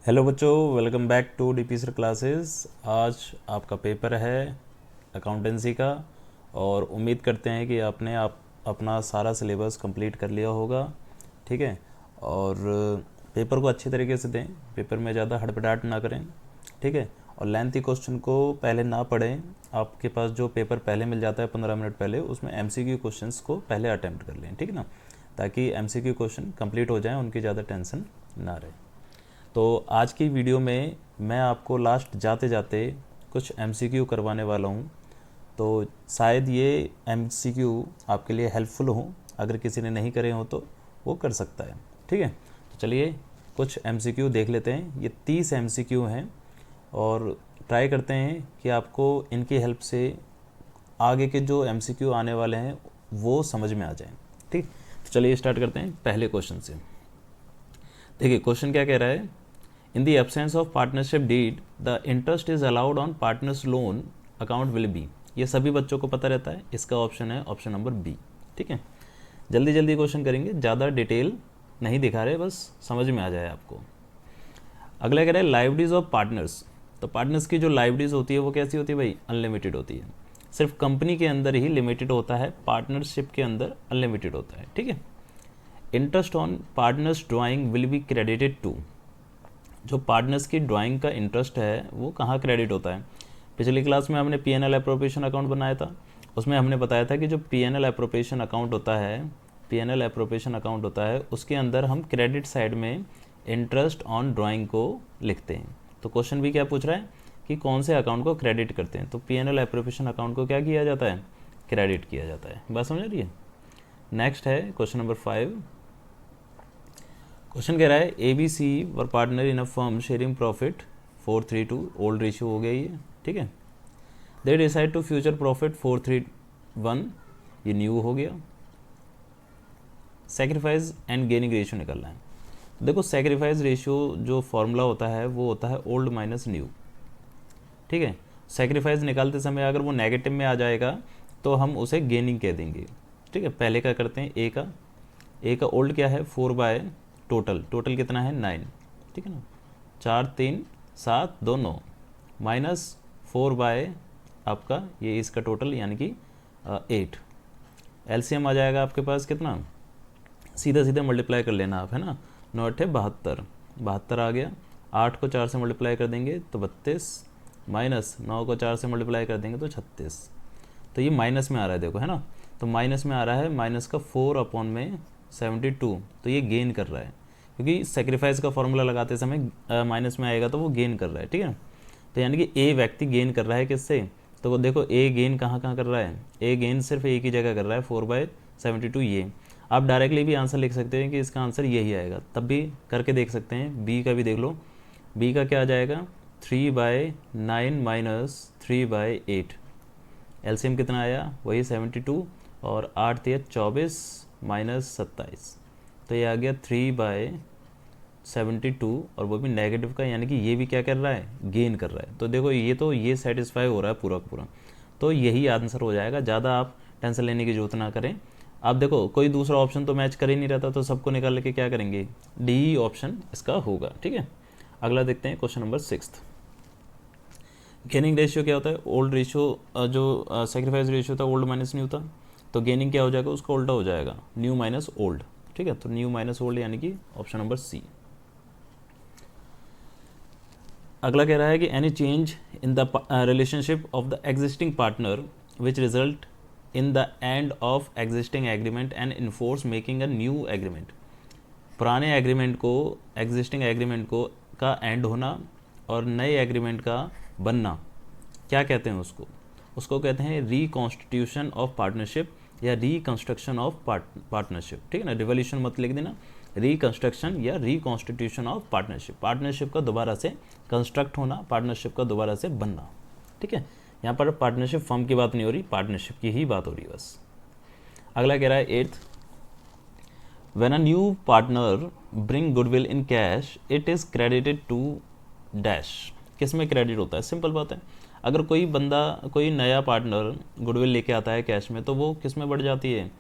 Hello बच्चों, welcome back to DP sir classes. आज आपका पेपर है अकाउंटेंसी का और उम्मीद करते हैं कि आपने अपना सारा सिलेबस कंप्लीट कर लिया होगा। ठीक है, और पेपर को अच्छी तरीके से दें, पेपर में ज़्यादा हड़बड़ाहट ना करें। ठीक है, और लेंथी क्वेश्चन को पहले ना पढ़ें। आपके पास जो पेपर पहले मिल जाता है 15 मिनट पहले, उसमें एमसीक्यू क्वेश्चंस को पहले अटैम्प्ट कर लें। ठीक है ना, ताकि एमसीक्यू क्वेश्चन कंप्लीट हो जाएं, उनकी ज़्यादा टेंशन ना रहे। तो आज की वीडियो में मैं आपको लास्ट जाते जाते कुछ एमसीक्यू करवाने वाला हूँ। तो शायद ये एमसीक्यू आपके लिए हेल्पफुल हो, अगर किसी ने नहीं करे हो तो वो कर सकता है। ठीक है, तो चलिए कुछ एमसीक्यू देख लेते हैं। ये 30 एमसीक्यू हैं और ट्राई करते हैं कि आपको इनकी हेल्प से आगे के जो एमसीक्यू आने वाले हैं वो समझ में आ जाएं। ठीक, तो चलिए स्टार्ट करते हैं पहले क्वेश्चन से। देखिए क्वेश्चन क्या कह रहा है। In the absence of partnership deed, the interest is allowed on partner's loan account will be। ये सभी बच्चों को पता रहता है, इसका ऑप्शन है ऑप्शन नंबर बी। ठीक है, जल्दी जल्दी क्वेश्चन करेंगे, ज़्यादा डिटेल नहीं दिखा रहे, बस समझ में आ जाए आपको। अगला कह रहा है लाइबिलिटीज ऑफ पार्टनर्स। तो पार्टनर्स की जो लाइबिलिटीज होती है वो कैसी होती है भाई? अनलिमिटेड होती है। सिर्फ कंपनी के अंदर ही लिमिटेड होता है, पार्टनरशिप के अंदर अनलिमिटेड होता है। ठीक है, interest on partners drawing will be credited to. जो पार्टनर्स की ड्राइंग का इंटरेस्ट है वो कहाँ क्रेडिट होता है? पिछली क्लास में हमने पीएनएल एप्रोप्रिएशन अकाउंट बनाया था, उसमें हमने बताया था कि जो पीएनएल एप्रोप्रिएशन अकाउंट होता है, पीएनएल एप्रोप्रिएशन अकाउंट होता है, उसके अंदर हम क्रेडिट साइड में इंटरेस्ट ऑन ड्राइंग को लिखते हैं। तो क्वेश्चन भी क्या पूछ रहा है कि कौन से अकाउंट को क्रेडिट करते हैं? तो पीएनएल एप्रोप्रिएशन अकाउंट को क्या किया जाता है? क्रेडिट किया जाता है। बात समझ रही है? नेक्स्ट है क्वेश्चन नंबर 5। क्वेश्चन कह रहा है A B C were partner in a firm sharing profit 432, old ratio हो गया ये। ठीक है, they decide to future profit 431, ये न्यू हो गया। सेक्रीफाइस एंड गेनिंग रेशियो निकलना है। देखो सेक्रीफाइस रेशियो जो फॉर्मूला होता है वो होता है ओल्ड माइनस न्यू। ठीक है, सेक्रीफाइस निकालते समय अगर वो नेगेटिव में आ जाएगा तो हम उसे गेनिंग कह देंगे। ठीक है, पहले क्या करते हैं, ए का ओल्ड क्या है 4 बाय टोटल कितना है 9। ठीक है ना, 4 3 7 2 9 माइनस 4 बाय आपका ये इसका टोटल यानी कि 8। एलसीएम आ जाएगा आपके पास कितना, सीधा सीधा मल्टीप्लाई कर लेना आप, है ना। 9 8 72 आ गया। 8 को 4 से मल्टीप्लाई कर देंगे तो 32, माइनस 9 को 4 से मल्टीप्लाई कर देंगे तो 36। तो ये माइनस में आ रहा है, देखो, है ना। तो माइनस में आ रहा है, माइनस का 4 अपॉन में 72, तो ये गेन कर रहा है, क्योंकि सेक्रीफाइस का फॉर्मूला लगाते समय माइनस में आएगा तो वो गेन कर रहा है। ठीक है, तो यानी कि ए व्यक्ति गेन कर रहा है किससे? तो वो देखो ए गेन कहाँ कहाँ कर रहा है, ए गेन सिर्फ एक ही जगह कर रहा है 4/72। ये आप डायरेक्टली भी आंसर लिख सकते हैं कि इसका आंसर यही आएगा, तब भी करके देख सकते हैं। बी का भी देख लो, बी का क्या आ जाएगा 3/9 माइनस 3/8। एलसीएम कितना आया, वही 72, और 8 3 24 माइनस 27, तो ये आ गया 3/72, और वो भी नेगेटिव का, यानी कि ये भी क्या कर रहा है, गेन कर रहा है। तो देखो ये सेटिस्फाई हो रहा है पूरा का पूरा, तो यही आंसर हो जाएगा। ज़्यादा आप टेंशन लेने की जरूरत ना करें। आप देखो कोई दूसरा ऑप्शन तो मैच कर ही नहीं रहता, तो सबको निकाल के क्या करेंगे, डी ऑप्शन इसका होगा। ठीक है, अगला देखते हैं क्वेश्चन नंबर 6। गेनिंग रेशियो क्या होता है? ओल्ड रेशियो, जो सेक्रीफाइस रेशियो था ओल्ड माइनस न्यू था, तो गेनिंग क्या हो जाएगा, उसका उल्टा हो जाएगा, न्यू माइनस ओल्ड। ठीक है, तो न्यू माइनस ओल्ड यानी कि ऑप्शन नंबर सी। अगला कह रहा है कि any change in the relationship of the existing partner which result in the end of existing agreement and enforce making a new agreement. पुराने एग्रीमेंट को, एग्जिस्टिंग एग्रीमेंट को का एंड होना और नए एग्रीमेंट का बनना, क्या कहते हैं उसको? उसको कहते हैं रिकॉन्स्टिट्यूशन ऑफ पार्टनरशिप या रिकंस्ट्रक्शन ऑफ पार्टनरशिप। ठीक है ना, रिवोल्यूशन मत लिख देना, रिकंस्ट्रक्शन या रिकॉन्स्टिट्यूशन ऑफ पार्टनरशिप। पार्टनरशिप का दोबारा से कंस्ट्रक्ट होना, पार्टनरशिप का दोबारा से बनना। ठीक है, यहाँ पर पार्टनरशिप फर्म की बात नहीं हो रही, पार्टनरशिप की ही बात हो रही है बस। अगला कह रहा है 8th, when a new partner bring goodwill in cash it is credited to dash. किस में क्रेडिट होता है? सिंपल बात है, अगर कोई बंदा, कोई नया पार्टनर गुडविल लेके आता है कैश में, तो वो किस में बढ़ जाती है?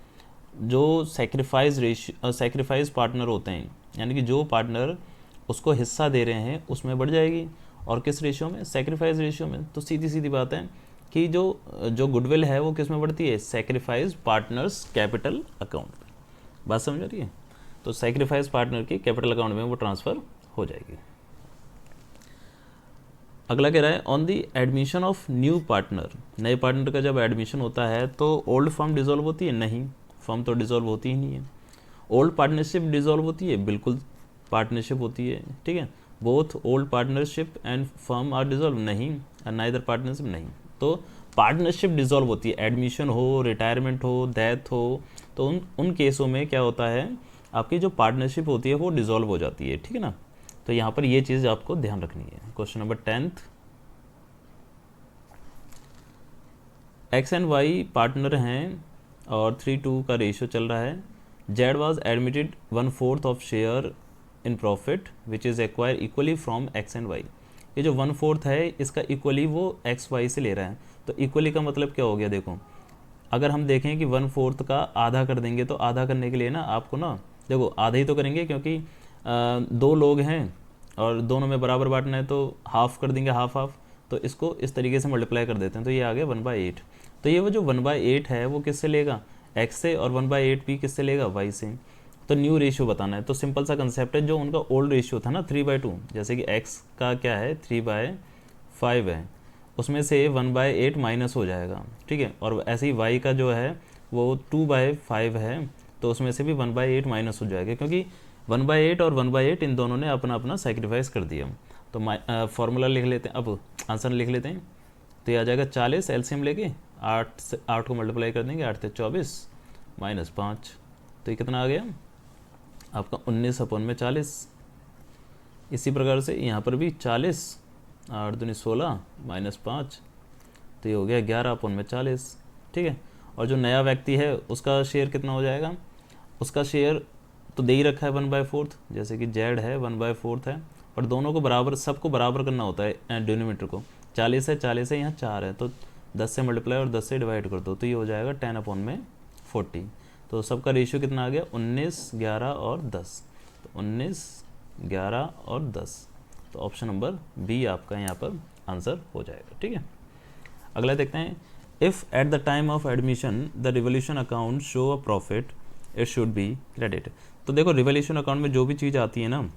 जो सेक्रीफाइस पार्टनर होते हैं, यानी कि जो पार्टनर उसको हिस्सा दे रहे हैं उसमें बढ़ जाएगी, और किस रेशियो में, सेक्रीफाइस रेशियो में। तो सीधी सीधी बात है कि जो गुडविल है वो किस में बढ़ती है, सेक्रीफाइस पार्टनर्स कैपिटल अकाउंट में। बात समझ आ रही है? तो सेक्रीफाइस पार्टनर की कैपिटल अकाउंट में वो ट्रांसफ़र हो जाएगी। अगला कह रहा है on the admission of new partner, नए पार्टनर का जब एडमिशन होता है तो ओल्ड फर्म डिसॉल्व होती है? नहीं, फर्म तो डिसॉल्व होती ही नहीं है। ओल्ड पार्टनरशिप डिसॉल्व होती है? बिल्कुल पार्टनरशिप होती है, ठीक है। Both old partnership and firm are dissolve? नहीं, एंड नाइदर पार्टनरशिप? नहीं। तो पार्टनरशिप डिसॉल्व होती है, एडमिशन हो, रिटायरमेंट हो, डेथ हो, तो उन केसों में क्या होता है, आपकी जो पार्टनरशिप होती है वो डिसॉल्व हो जाती है, ठीक है ना। तो यहाँ पर ये चीज़ आपको ध्यान रखनी है। Question number 10th, X and Y partner हैं और 3:2 का रेशियो चल रहा है। Z was admitted 1/4 of share in profit which is acquire equally from X and Y. ये जो 1/4 है इसका इक्वली वो एक्स वाई से ले रहा है। तो इक्वली का मतलब क्या हो गया, देखो अगर हम देखें कि 1/4 का आधा कर देंगे, तो आधा करने के लिए ना आपको ना, देखो आधा ही तो करेंगे क्योंकि दो लोग हैं और दोनों में बराबर बांटना है, तो हाफ कर देंगे, हाफ हाफ। तो इसको इस तरीके से मल्टीप्लाई कर देते हैं, तो ये आ गया 1/8। तो ये वो जो 1/8 है वो किससे लेगा, एक्स से, और 1/8 भी किससे लेगा, वाई से। तो न्यू रेशियो बताना है। तो सिंपल सा कंसेप्ट है, जो उनका ओल्ड रेशियो था ना 3/2, जैसे कि एक्स का क्या है 3/5 है, उसमें से 1/8 माइनस हो जाएगा, ठीक है। और ऐसे ही वाई का जो है वो 2/5 है, तो उसमें से भी 1/8 माइनस हो जाएगा, क्योंकि 1/8 और 1/8 इन दोनों ने अपना अपना सेक्रीफाइस कर दिया। तो फार्मूला लिख लेते हैं, अब आंसर लिख लेते हैं। तो ये आ जाएगा 40, एलसीएम लेके 8 को मल्टीप्लाई कर देंगे, 8 से 24 -5, तो ये कितना आ गया आपका 19/40। इसी प्रकार से यहाँ पर भी 40, 8 दूनी 16 -5, तो ये हो गया 11/40, ठीक है। और जो नया व्यक्ति है उसका शेयर कितना हो जाएगा, उसका शेयर तो दे ही रखा है 1/4, जैसे कि जेड है 1/4 है, और दोनों को बराबर, सबको बराबर करना होता है डिनोमिनेटर को। 40 है, 40 है, यहाँ 4 है, तो 10 से मल्टीप्लाई और 10 से डिवाइड कर दो, तो ये हो जाएगा 10/40। तो सबका रेशियो कितना आ गया 19, 11 और 10, तो 19, 11 और 10, तो ऑप्शन नंबर बी आपका यहाँ पर आंसर हो जाएगा, ठीक है। अगला देखते हैं, if at the time of admission the revolution account show a profit it should be credit. तो देखो रिवोल्यूशन अकाउंट में जो भी चीज़ आती है ना,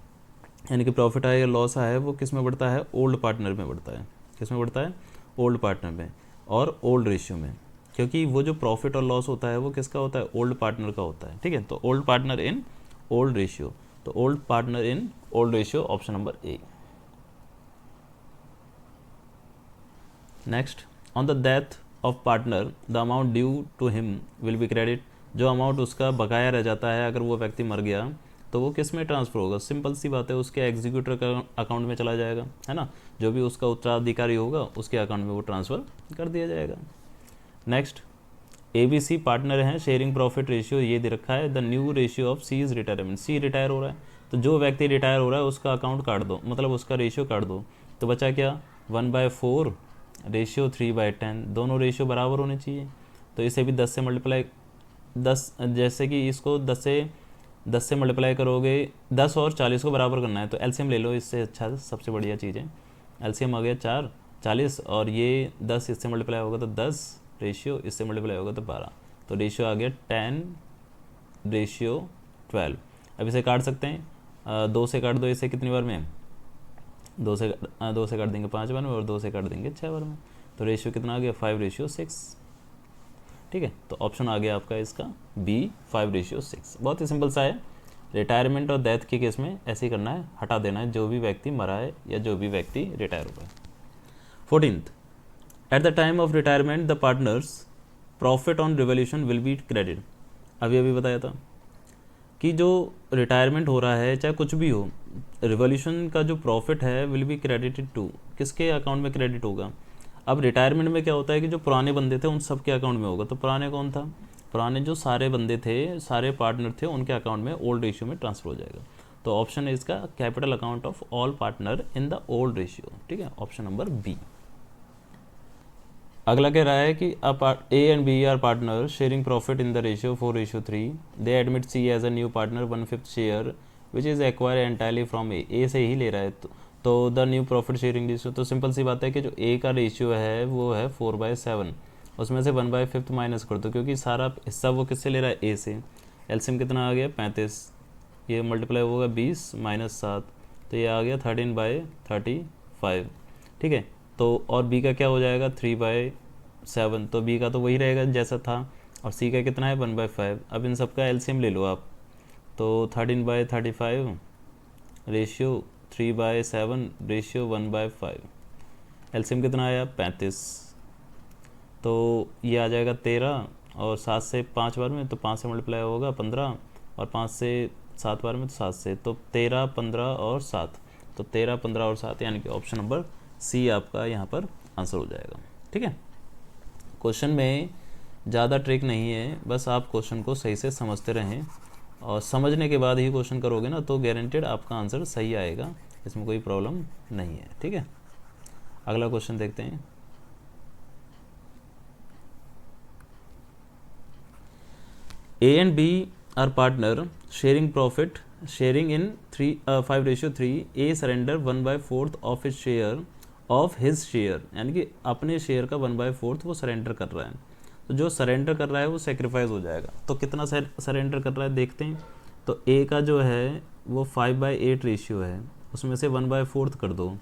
यानी कि प्रॉफिट आया या लॉस आया है, वो किस में बढ़ता है, ओल्ड पार्टनर में बढ़ता है। किस में बढ़ता है, ओल्ड पार्टनर में, और ओल्ड रेशियो में, क्योंकि वो जो प्रॉफिट और लॉस होता है वो किसका होता है, ओल्ड पार्टनर का होता है, ठीक है। तो old partner in old ratio, तो old partner in old ratio, option number A. Next, on the death of partner the amount due to him will be credit. जो अमाउंट उसका बकाया रह जाता है अगर वो व्यक्ति मर गया, तो वो किस में ट्रांसफ़र होगा, सिंपल सी बात है, उसके एग्जीक्यूटर का अकाउंट में चला जाएगा, है ना। जो भी उसका उत्तराधिकारी होगा उसके अकाउंट में वो ट्रांसफ़र कर दिया जाएगा। नेक्स्ट, ABC पार्टनर हैं, शेयरिंग प्रॉफिट रेशियो ये दे रखा है, the new ratio of C is retirement. C retire हो रहा है, तो जो व्यक्ति रिटायर हो रहा है उसका अकाउंट काट दो, मतलब उसका रेशियो काट दो, तो बचा क्या 1/4 रेशियो 3/10, दोनों रेशियो बराबर होने चाहिए। तो इसे भी 10 से मल्टीप्लाई, 10 जैसे कि इसको 10 से मल्टीप्लाई करोगे, 10 और 40 को बराबर करना है, तो एलसीएम ले लो, इससे अच्छा सबसे बढ़िया चीज़ है। एलसीएम आ गया 4, 40, और ये 10 इससे मल्टीप्लाई होगा तो 10 रेशियो, इससे मल्टीप्लाई होगा तो 12, तो रेशियो आ गया 10:12। अब इसे काट सकते हैं, 2 से काट दो, इसे कितनी बार में, 2 से काट देंगे 5 बार में, और 2 से काट देंगे 6 बार में, तो रेशियो कितना आ गया 5:6, ठीक है। तो ऑप्शन आ गया आपका इसका बी 5:6। बहुत ही सिंपल सा है, रिटायरमेंट और डेथ के केस में ऐसे ही करना है, हटा देना है जो भी व्यक्ति मरा है या जो भी व्यक्ति रिटायर हुआ है। 14th, at the time of retirement the partners profit on revolution will be credit. अभी बताया था कि जो रिटायरमेंट हो रहा है चाहे कुछ भी हो, रिवोल्यूशन का जो प्रॉफिट है विल बी क्रेडिटेड टू, किसके अकाउंट में क्रेडिट होगा। अब रिटायरमेंट में क्या होता है कि जो पुराने बंदे थे उन सब के अकाउंट में होगा, तो पुराने कौन था, पुराने जो सारे बंदे थे, सारे पार्टनर थे, उनके अकाउंट में ओल्ड रेशियो में ट्रांसफर हो जाएगा। तो ऑप्शन है इसका capital account of all partner in the old ratio, ठीक है, ऑप्शन नंबर बी। अगला कह रहा है कि A and B are partner sharing profit in the ratio 4:3, they admit C as a new partner 1/5 share which is acquire entirely from A से ही ले रहा है। तो the new profit sharing ratio, तो सिंपल सी बात है कि जो ए का रेशियो है वो है 4/7, उसमें से 1/5 माइनस कर दो, क्योंकि सारा हिस्सा वो किससे ले रहा है, ए से। एलसीएम कितना आ गया 35, ये मल्टीप्लाई होगा 20 माइनस 7, तो ये आ गया 13/35, ठीक है। तो और बी का क्या हो जाएगा 3/7, तो बी का तो वही रहेगा जैसा था, और सी का कितना है 1/5। अब इन सब का एलसीएम ले लो आप, तो 13/35 रेशियो 3/7 रेशियो 1/5, एलसीएम कितना आया 35, तो ये आ जाएगा 13, और 7 से 5 बार में तो 5 से मल्टीप्लाई होगा 15, और 5 से 7 बार में तो 7 से, तो 13, 15 और 7, तो 13, 15 और 7, यानी कि ऑप्शन नंबर सी आपका यहाँ पर आंसर हो जाएगा, ठीक है। क्वेश्चन में ज़्यादा ट्रिक नहीं है, बस आप क्वेश्चन को सही से समझते रहें, और समझने के बाद ही क्वेश्चन करोगे ना तो गारंटेड आपका आंसर सही आएगा, इसमें कोई प्रॉब्लम नहीं है, ठीक है। अगला क्वेश्चन देखते हैं। A and B are partner sharing profit, sharing in 5/3, A surrender 1/4 of his share of his share, यानी कि अपने शेयर का 1/4 वो सरेंडर कर रहा है। तो जो सरेंडर कर रहा है वो सेक्रीफाइस हो जाएगा। तो कितना सरेंडर कर रहा है देखते हैं। तो ए का जो है वो 5/8 रेशियो है, उसमें से 1/4 कर दो,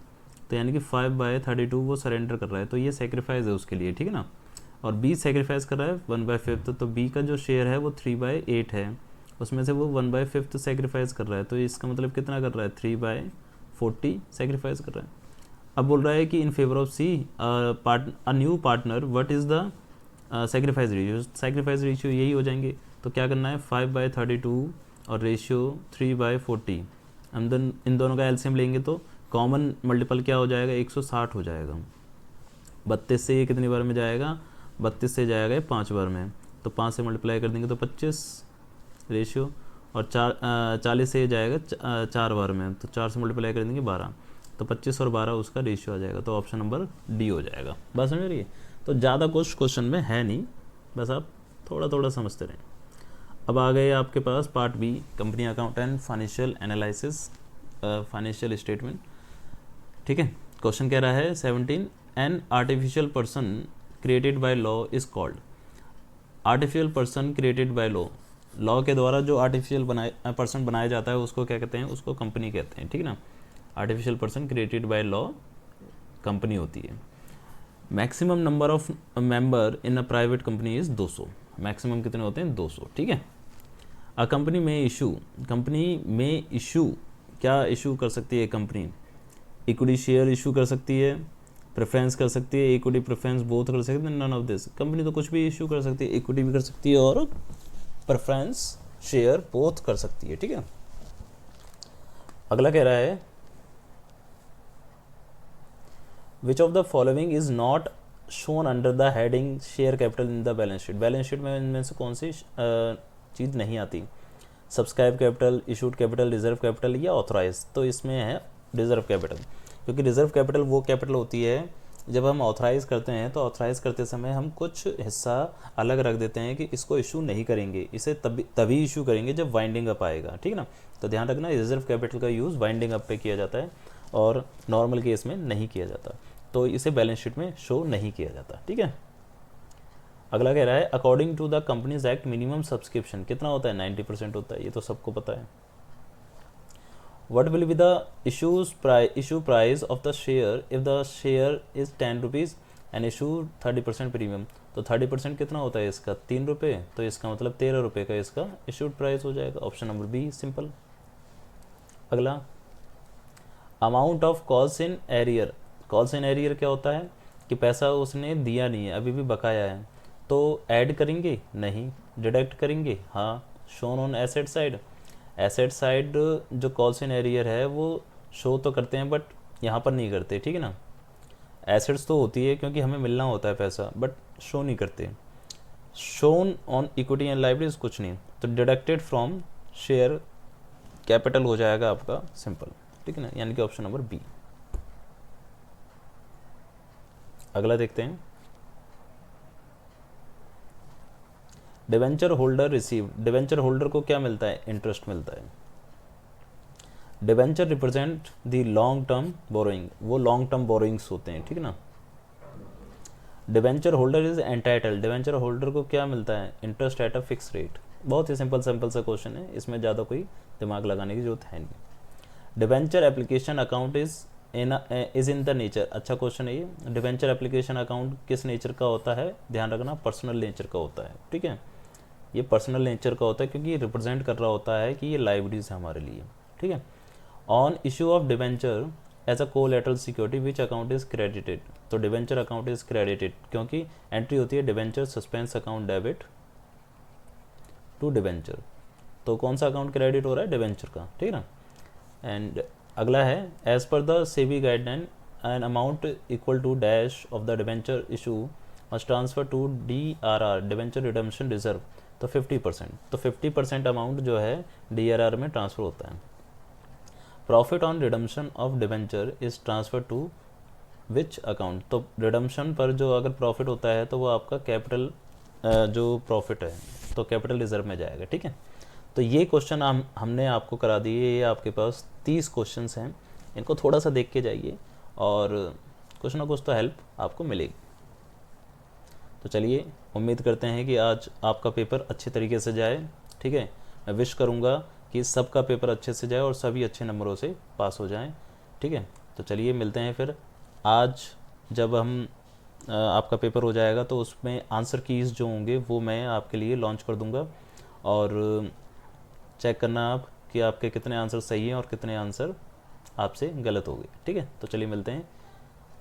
तो यानी कि 5/32 वो सरेंडर कर रहा है, तो ये सेक्रीफाइस है उसके लिए, ठीक है ना। और बी सेक्रीफाइस कर रहा है 1/5, तो बी का जो शेयर है वो 3/8 है, उसमें से वो 1/5 सेक्रीफाइस कर रहा है, तो इसका मतलब कितना कर रहा है 3/40 सेक्रीफाइस कर रहा है। अब बोल रहा है कि in favour of C a new partner what is the sacrifice ratio, sacrifice ratio यही हो जाएंगे। तो क्या करना है 5/32 और रेशियो 3/40, हम इन दोनों का एलसीएम लेंगे तो कॉमन मल्टीपल क्या हो जाएगा 160 हो जाएगा। 32 से ये कितनी बार में जाएगा, 32 से जाएगा 5 बार में, तो 5 से मल्टीप्लाई कर देंगे तो 25 रेशियो, और 40 से जाएगा 4 बार में, तो 4 से मल्टीप्लाई कर देंगे 12, तो 25 और 12 उसका रेशियो आ जाएगा, तो ऑप्शन नंबर डी हो जाएगा। बस समझ रही है। तो ज़्यादा कुछ क्वेश्चन में है नहीं, बस आप थोड़ा थोड़ा समझते रहें। अब आ गए आपके पास part B, company account and financial analysis, financial statement, ठीक है। क्वेश्चन कह रहा है 17, an artificial person created by law is called. Artificial person created by law के द्वारा जो आर्टिफिशियल पर्सन बनाया जाता है उसको क्या कहते हैं, उसको कंपनी कहते हैं, ठीक है ना। Artificial person created by law company होती है। Maximum number of member in a private company is 200, maximum कितने होते हैं 200, ठीक है। अ कंपनी में इशू क्या इशू कर सकती है कंपनी, इक्विटी शेयर इशू कर सकती है, प्रेफरेंस कर सकती है, इक्विटी प्रेफरेंस बोथ कर सकती है, नन ऑफ दिस। कंपनी तो कुछ भी इशू कर सकती है, इक्विटी भी कर सकती है और प्रेफरेंस शेयर बोथ कर सकती है, ठीक है। अगला कह रहा है which of the following is not shown under the heading share capital in the balance sheet. Balance sheet में इनमें से कौन सी चीज़ नहीं आती, subscribe capital, issued capital, reserve capital या ऑथराइज। तो इसमें है रिजर्व कैपिटल, क्योंकि रिजर्व कैपिटल वो कैपिटल होती है जब हम ऑथराइज़ करते हैं, तो ऑथराइज़ करते समय हम कुछ हिस्सा अलग रख देते हैं कि इसको इशू नहीं करेंगे, इसे तभी इशू करेंगे जब वाइंडिंग अप आएगा, ठीक है ना। तो ध्यान रखना रिजर्व कैपिटल का यूज़ वाइंडिंग अप पे किया जाता है और नॉर्मल केस में नहीं किया जाता, तो इसे बैलेंस शीट में शो नहीं किया जाता, ठीक है। अगला कह रहा है according to the Companies Act minimum subscription कितना होता है, 90% होता है, ये तो सबको पता है। What will be the issue price of the share if the share is 10 rupees and issue 30% premium. तो 30% कितना होता है इसका 3 रुपये, तो इसका मतलब 13 रुपये का इसका इशूड प्राइस हो जाएगा, ऑप्शन नंबर बी सिंपल। अगला amount of calls in arrear. Calls in arrear क्या होता है कि पैसा उसने दिया नहीं है, अभी भी बकाया है, तो ऐड करेंगे नहीं, डिडक्ट करेंगे हाँ, shown on asset side. Asset side जो कॉल्स इन एरियर है वो शो तो करते हैं बट यहाँ पर नहीं करते, ठीक है ना। एसेट्स तो होती है क्योंकि हमें मिलना होता है पैसा, बट शो नहीं करते। Shown on equity and liabilities कुछ नहीं, तो डिडक्टेड फ्रॉम शेयर कैपिटल हो जाएगा आपका सिंपल, ठीक है ना, यानी कि ऑप्शन नंबर बी। अगला देखते हैं debenture holder receive. Debenture holder को क्या मिलता है, इंटरेस्ट मिलता है। Debenture represent the long term borrowing, वो लॉन्ग टर्म बोरोइंग्स होते हैं, ठीक है ना। Debenture holder is entitle, debenture holder को क्या मिलता है, interest at a fix rate. बहुत ही सिंपल सा क्वेश्चन है, इसमें ज़्यादा कोई दिमाग लगाने की जरूरत है नहीं। Debenture application account is in the nature, अच्छा क्वेश्चन है ये। डिवेंचर एप्लीकेशन अकाउंट किस नेचर का होता है, ध्यान रखना पर्सनल नेचर का होता है, ठीक है। ये पर्सनल नेचर का होता है क्योंकि ये रिप्रेजेंट कर रहा होता है कि ये लाइबिलिटीज है हमारे लिए, ठीक है। On issue of debenture as a collateral security which account is credited, तो डिवेंचर अकाउंट इज क्रेडिटेड क्योंकि एंट्री होती है debenture suspense account debit to debenture, तो कौन सा अकाउंट क्रेडिट हो रहा है, डिवेंचर का, ठीक है ना। एंड अगला है as per the SEBI guideline an amount equal to dash of the debenture issue must transfer to DRR debenture redemption reserve, तो 50%, तो 50% अमाउंट जो है DRR में ट्रांसफ़र होता है। Profit on redemption of debenture is transfer to which account, तो redemption पर जो अगर प्रॉफिट होता है तो वो आपका कैपिटल जो प्रॉफिट है तो कैपिटल रिजर्व में जाएगा, ठीक है। तो ये क्वेश्चन हमने आपको करा दिए, ये आपके पास 30 क्वेश्चंस हैं, इनको थोड़ा सा देख के जाइए और कुछ ना कुछ तो हेल्प आपको मिलेगी। तो चलिए, उम्मीद करते हैं कि आज आपका पेपर अच्छे तरीके से जाए, ठीक है। मैं विश करूँगा कि सबका पेपर अच्छे से जाए और सभी अच्छे नंबरों से पास हो जाएं, ठीक है। तो चलिए मिलते हैं फिर आज, जब हम आपका पेपर हो जाएगा तो उसमें आंसर कीज़ जो होंगे वो मैं आपके लिए लॉन्च कर दूंगा और चेक करना आप कि आपके कितने आंसर सही हैं और कितने आंसर आपसे गलत हो गए, ठीक है। तो चलिए मिलते हैं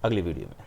अगली वीडियो में।